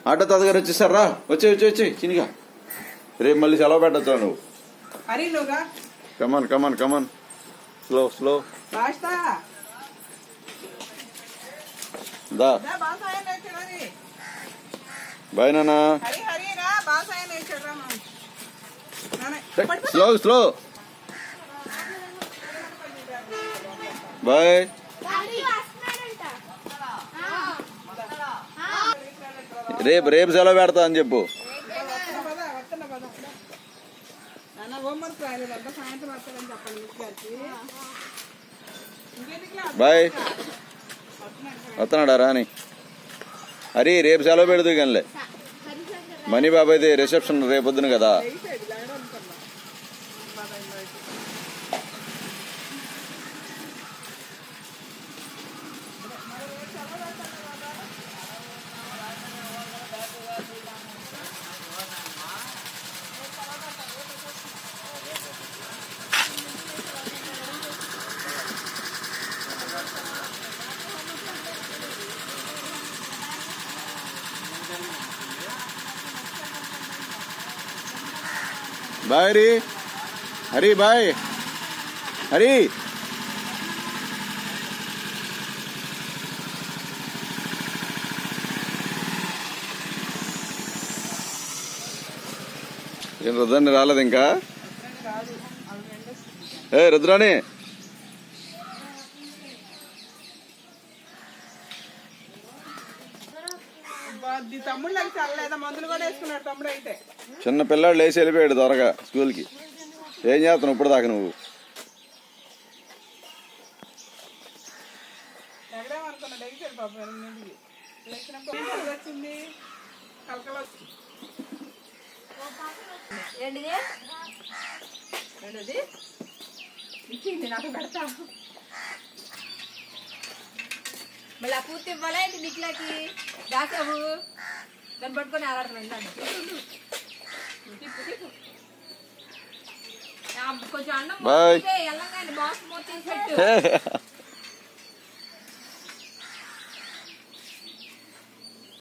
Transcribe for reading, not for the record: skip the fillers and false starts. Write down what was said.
Auto తాతగారు వచ్చేసారా? వచ్చే చినిగా రేపు మళ్ళీ సెలవు పెట్టచ్చు నువ్వు. కమాన్ కమాన్ కమాన్ స్లో దా. బాయ్ నాన్న. Slow bye. రేపు సెలవు పెడతా అని చెప్పు. బాయ్. వస్తున్నాడా రాని? హరి రేపు సెలవు పెడదు కానీ మనీ బాబాయ్ది రిసెప్షన్ రేపొద్దును కదా. Bye Hari bye Hari. ఏం రుద్రాన్ని రాలేదు ఇంకా? రుద్రాని చిన్న పిల్లాడు లేచి వెళ్ళిపోయాడు త్వరగా స్కూల్కి. ఏం చేస్తున్నావు ఇప్పుడు దాకా నువ్వు? మళ్ళీ ఆ పూర్తి ఇవ్వాలా ఏంటి నిక్లాకి? దాసావు దాన్ని పట్టుకొని ఆడాడుతున్నాను. కొంచెం అన్నం ఎల్లంగా బాక్స్ మొత్తం